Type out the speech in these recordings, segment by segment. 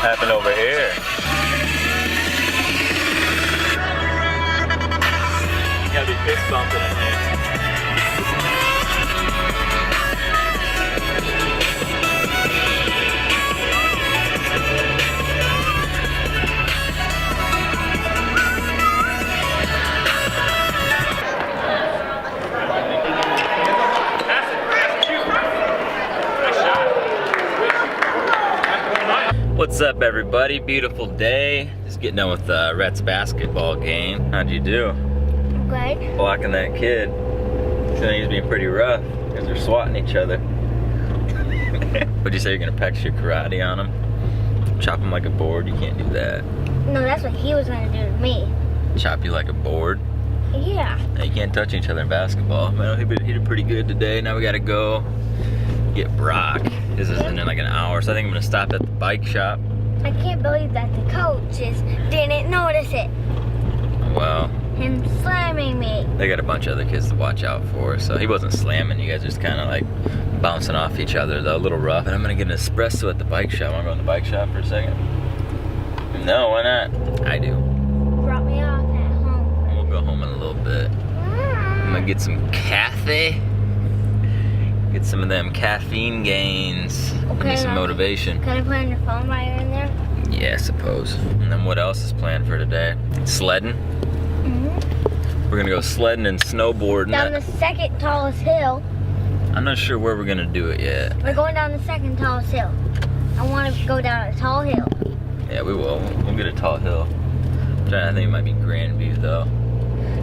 Happened over here. You gotta be fist bumping in here. What's up, everybody? Beautiful day. Just getting done with the Reds basketball game. How'd you do? Good. Blocking that kid. He's being pretty rough because they're swatting each other. What'd you say? You're gonna practice your karate on him? Chop him like a board? You can't do that. No, that's what he was gonna do to me. Chop you like a board? Yeah. Now, you can't touch each other in basketball. Well, he did pretty good today. Now we gotta go get Brock. This is in like an hour, so I think I'm gonna stop at the bike shop. I can't believe that the coaches didn't notice it. Well, Him slamming me. they got a bunch of other kids to watch out for, so he wasn't slamming. You guys just kind of like bouncing off each other, though, a little rough. And I'm gonna get an espresso at the bike shop. Wanna go in the bike shop for a second? No, why not? I do. Drop me off at home. We'll go home in a little bit. I'm gonna get some cafe. Get some of them caffeine gains. Give me some motivation. Can I put on your phone while you're in there? Yeah, I suppose. And then what else is planned for today? Sledding. We're gonna go sledding and snowboarding. Down the second tallest hill. I'm not sure where we're gonna do it yet. We're going down the second tallest hill. I want to go down a tall hill. Yeah, we will. We'll get a tall hill. I think it might be Grandview though.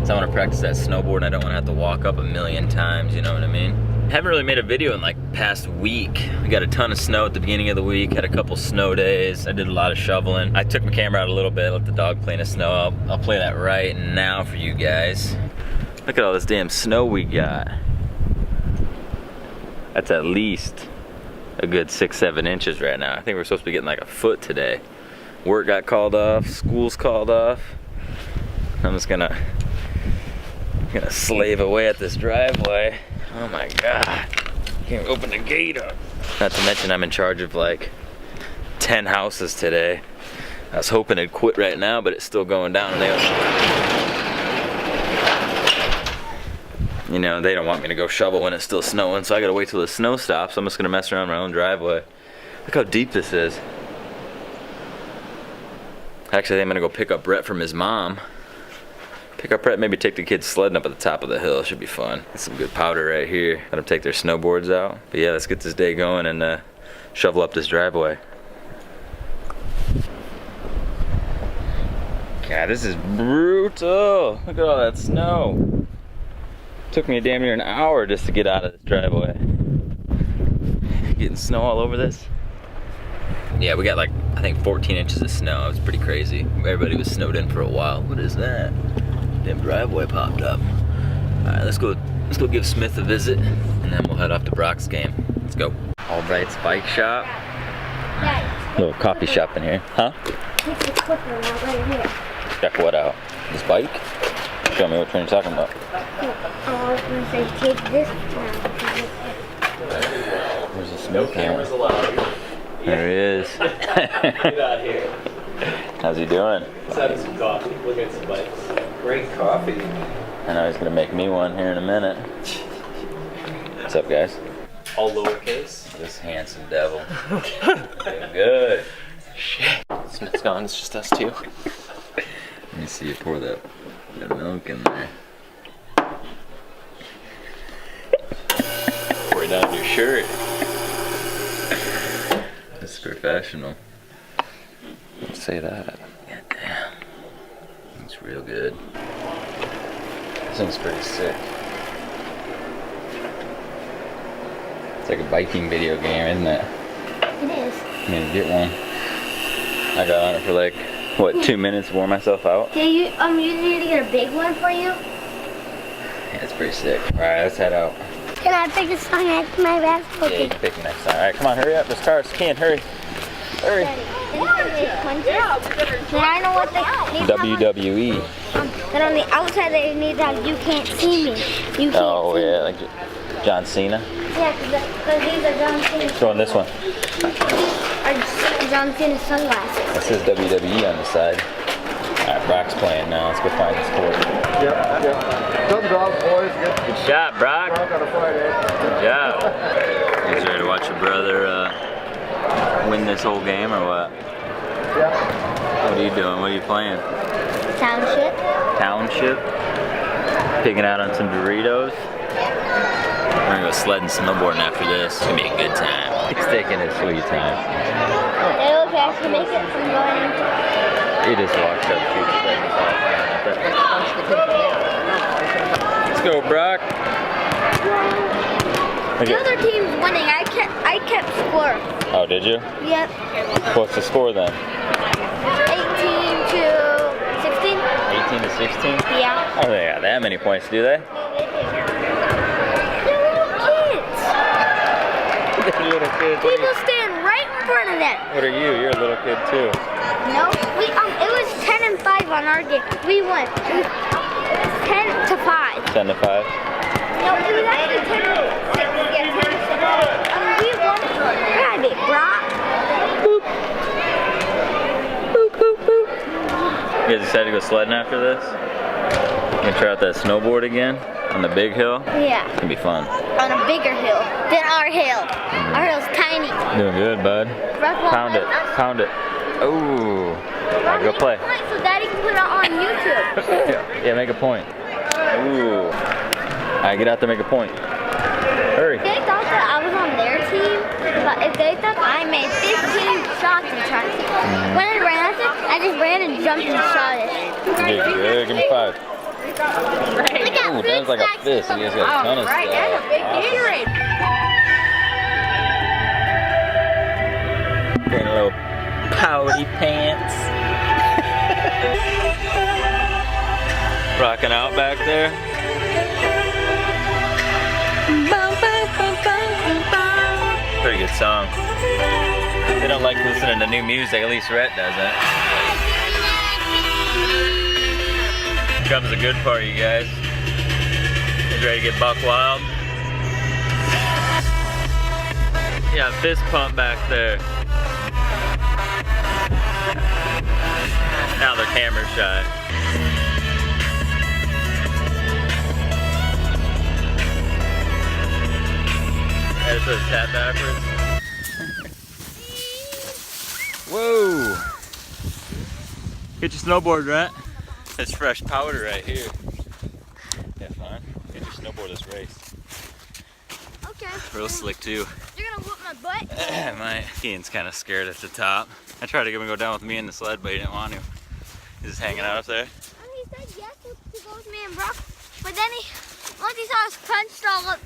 So I want to practice that snowboard and I don't want to have to walk up a million times, you know what I mean? Haven't really made a video in like past week. We got a ton of snow at the beginning of the week, had a couple snow days. I did a lot of shoveling. I took my camera out a little bit, let the dog play in the snow. I'll play that right now for you guys. Look at all this damn snow we got. That's at least a good 6-7 inches right now. I think we're supposed to be getting like a foot today. Work got called off, school's called off. I'm just gonna slave away at this driveway. Oh my God, can't open the gate up. Not to mention I'm in charge of like 10 houses today. I was hoping it'd quit right now, but it's still going down. And you know, they don't want me to go shovel when it's still snowing, so I gotta wait till the snow stops. I'm just gonna mess around my own driveway. Look how deep this is. Actually, I'm gonna go pick up Brett from his mom. Pick up Brett, maybe take the kids sledding up at the top of the hill. Should be fun. Get some good powder right here. Let them take their snowboards out. But yeah, let's get this day going and shovel up this driveway. God, this is brutal. Look at all that snow. Took me damn near an hour just to get out of this driveway. Getting snow all over this. Yeah, we got like, I think 14 inches of snow. It was pretty crazy. Everybody was snowed in for a while. What is that? Damn driveway popped up. Alright, let's go give Smith a visit and then we'll head off to Brock's game. Let's go. Albright's bike shop. Little coffee shop in here. Huh? Take the clipper out right here. Check what out? This bike? Show me which one you're talking about. I was going to say take this now. There's a snow camera. There he is. Get out here. How's he doing? Let's have some coffee. Look at some bikes. Great coffee. I know he's gonna make me one here in a minute. What's up, guys? All lowercase. This handsome devil. Doing good. Shit. Smith's gone. It's just us two. Let me see you pour that milk in there. Pour it down your shirt. This is professional. Let's say that. Goddamn. It's real good. This thing's pretty sick. It's like a biking video game, isn't it? It is. I need to get one. I got on it for like, what, 2 minutes, wore myself out? Yeah, you need to get a big one for you? Yeah, it's pretty sick. Alright, let's head out. Can I pick a song after my basketball Yeah, you game? can pick the next time. Alright, come on, hurry up. This car's can hurry. Hurry. Then I know what they need. WWE. Then on the outside they need that you can't see me. You can't Oh, see yeah, me. like John Cena. Yeah, because these are John Cena. Throw in this one. Are you John Cena sunglasses. This is WWE on the side. Alright, Brock's playing now. Let's go find his court. Yep. Good job, boys. Good shot, Brock. Brock on a Friday. Good job. You guys ready to watch your brother win this whole game or what? Yeah. What are you doing? What are you playing? Township. Township. Picking out on some Doritos. We're gonna go sledding, snowboarding after this. It's gonna be a good time. He's taking his sweet time. They will actually make it from going. He just walks up, shoots it like Let's go, Brock. The other team's winning. I kept score. Oh, did you? Yep. What's the score then? 18 to 16. 18 to 16? Yeah. Oh, they got that many points, do they? They're little kids. Little kids. People stand right in front of them. What are you? You're a little kid too. No, it was 10 and 5 on our game. We won. It was 10 to 5. 10 to 5. No, it was actually 10 to 6. Yeah, 10 to 6. We won. Grab it, Brock. Boop. Boop, boop, boop. You guys decided to go sledding after this? You gonna try out that snowboard again on the big hill? Yeah, It's gonna be fun. on a bigger hill than our hill. Our hill's tiny. Doing good, bud. Brock won't Pound let it. us. Pound it. Ooh. Alright, go play. So Daddy can put it on YouTube. Yeah, make a point. Ooh. Alright, get out there, make a point. Hurry. They thought that I was on their team, but if they thought I made 15 shots in trying to. When I ran at it, I just ran and jumped and shot it. Good. Give me 5. Ooh, that was like a fist. You guys got a ton of stuff. That's a big Gatorade. Getting a little pouty pants. Rocking out back there. Pretty good song. They don't like listening to new music, at least Rhett doesn't. Here comes the good part, you guys. You ready to get buck wild? Yeah, fist pump back there. Now they're camera shy. Yeah, this is tap backwards. Whoa! Get your snowboard, right? It's fresh powder right here. Yeah, fine. Get your snowboard this race. Okay. Real slick too. You're gonna whoop my butt? My Keaton's kind of scared at the top. I tried to get him to go down with me in the sled, but he didn't want to. He's just hanging out up there. He said yes to go with me and Brock, but then once he saw us crunched all up,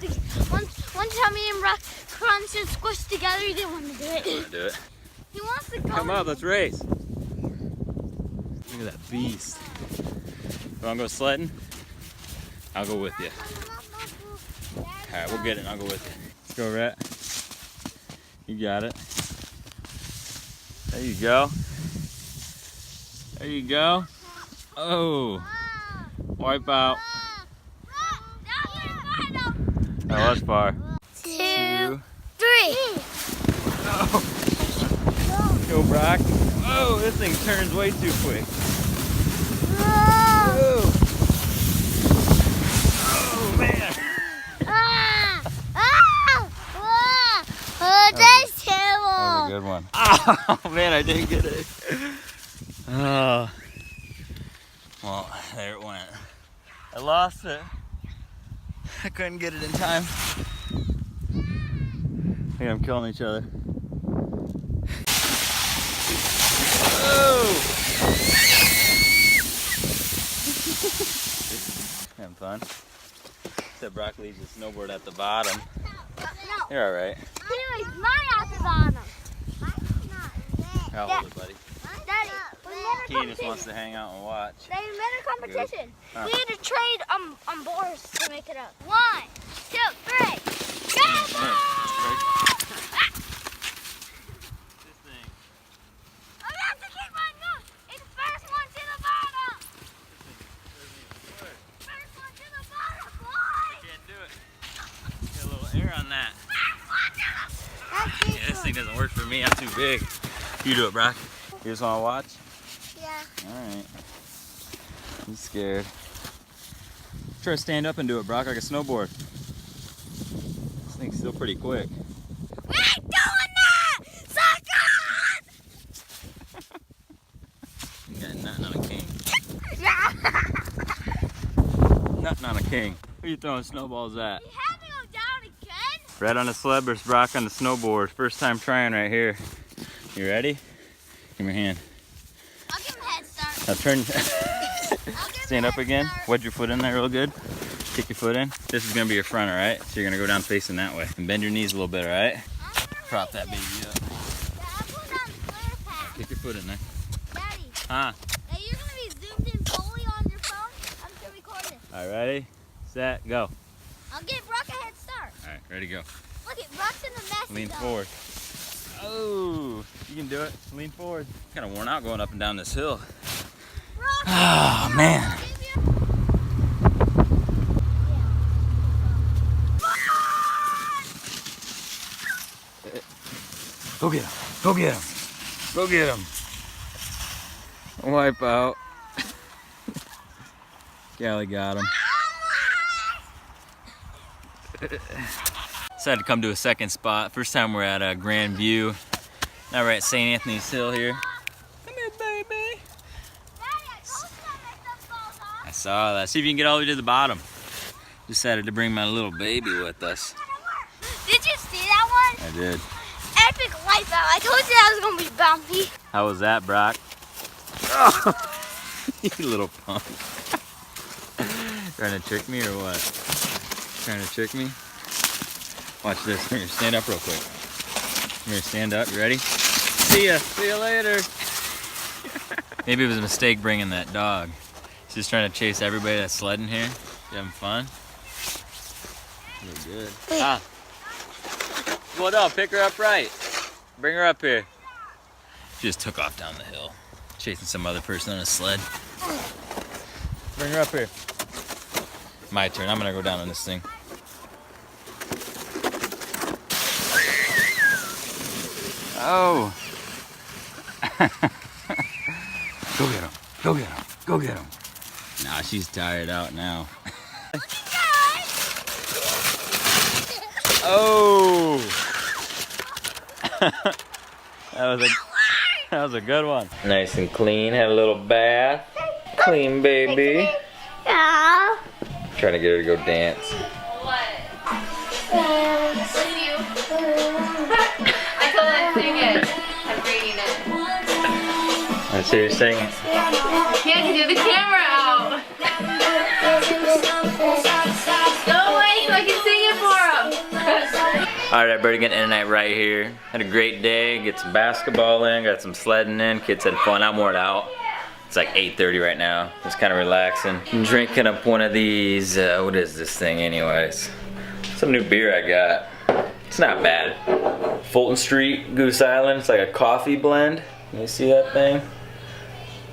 once he saw me and Brock crunched and squished together, he didn't want to do it. Want to do it? He wants to go. Come up, let's race. Look at that beast. You want to go sledding? I'll go with you. Alright, we'll get it and I'll go with you. Let's go, Rhett. You got it. There you go. There you go. Oh. Wipe out. Oh, that's far. 2, 3. Oh. Go, Brock. Oh, this thing turns way too quick. Oh, oh man. That's That was a terrible. good one. Oh man, I didn't get it. Oh. Well, there it went. I lost it. I couldn't get it in time. I think I'm killing each other. Oh! Having fun. Except Brock leaves his snowboard at the bottom. No. You're alright. Anyways, mine at the bottom. I'll hold it, buddy. Daddy, we made a He just wants competition. to hang out and watch. They made a competition. Huh. We had to trade on boards to make it up. 1, 2, 3. Go! This thing. I have to keep on going. It's first one to the bottom. First one to the bottom, boy. Can't do it. Get a little air on that. First one to the Yeah, this thing doesn't work for me. I'm too big. You do it, Brock. You just wanna watch? Yeah. Alright. I'm scared. Try to stand up and do it, Brock, like a snowboard. This thing's still pretty quick. We ain't doing that! Sucker! You got nothing on a king. Nothing on a king. Who are you throwing snowballs at? You had to go down again? Red on the sled versus Brock on the snowboard. First time trying right here. You ready? Give me your hand. I'll give him a head start. Now turn. I'll give him Stand a up head again. start. Wedge your foot in there real good. Kick your foot in. This is gonna be your front, all right? So you're gonna go down facing that way. And bend your knees a little bit, all right? I'm gonna Prop raise that it. baby up. Yeah, I'm going down the flare path. Kick your foot in there. Daddy, Huh? now you're gonna be zoomed in fully on your phone. I'm gonna record it. All right, ready, set, go. I'll give Brock a head start. All right, ready, go. Look at Brock's in the mess. Lean forward. Oh, you can do it. Lean forward. Kind of worn out going up and down this hill. Brock, Oh, man. I'll give you- Go get him. Go get him. Go get him. Wipe out. Callie got him. Decided to come to a second spot. First time we're at a Grand View. Now we're at St. Anthony's Hill here. Come here, baby. Daddy, I told you I messed up falls off. I saw that. See if you can get all the way to the bottom. Decided to bring my little baby with us. Did you see that one? I did. Epic wipeout. I told you that was gonna be bumpy. How was that, Brock? Oh, you little punk. Trying to trick me or what? Trying to trick me? Watch this. Come here, stand up real quick. Come here, stand up. You ready? See ya. See you later. Maybe it was a mistake bringing that dog. He's just trying to chase everybody that's sledding here. You having fun? You're good. Ah. Well, no, pick her up right. Bring her up here. She just took off down the hill, chasing some other person on a sled. Bring her up here. My turn. I'm gonna go down on this thing. Oh. Go get him. Go get him. Go get him. Nah, she's tired out now. Oh. That was a good one. Nice and clean. Had a little bath. Clean baby. Yeah. Trying to get her to go dance. I told her to sing it. I'm bringing it. I see you singing. Can't you do the camera out? Go away so I can sing it for him. Alright, everybody, getting in tonight right here. Had a great day. Get some basketball in. Got some sledding in. Kids had fun. I'm worn out. It's like 8:30 right now. Just kind of relaxing. I'm drinking up one of these. What is this thing, anyways? Some new beer I got. It's not bad. Fulton Street Goose Island. It's like a coffee blend. You see that thing?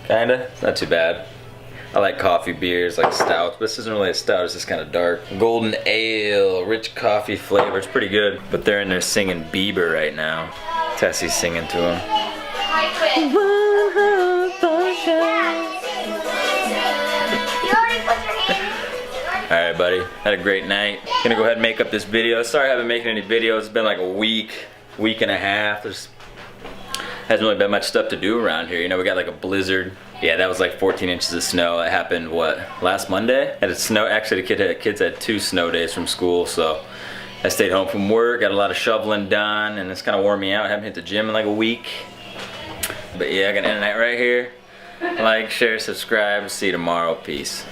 Kinda. Not too bad. I like coffee beers, like stouts, but this isn't really a stout, it's just kind of dark. Golden ale, rich coffee flavor, it's pretty good. But they're in there singing Bieber right now. Tessie's singing to him. I quit. You already put your hand. Alright, buddy, had a great night. Gonna go ahead and make up this video. Sorry I haven't been making any videos, it's been like a week and a half. There's hasn't really been much stuff to do around here. You know, we got like a blizzard. Yeah, that was like 14 inches of snow. That happened, what, last Monday? Had a snow, actually the kids had 2 snow days from school, so I stayed home from work, got a lot of shoveling done, and it's kind of wore me out. I haven't hit the gym in like a week. But yeah, I got to end the night right here. Like, share, subscribe. See you tomorrow. Peace.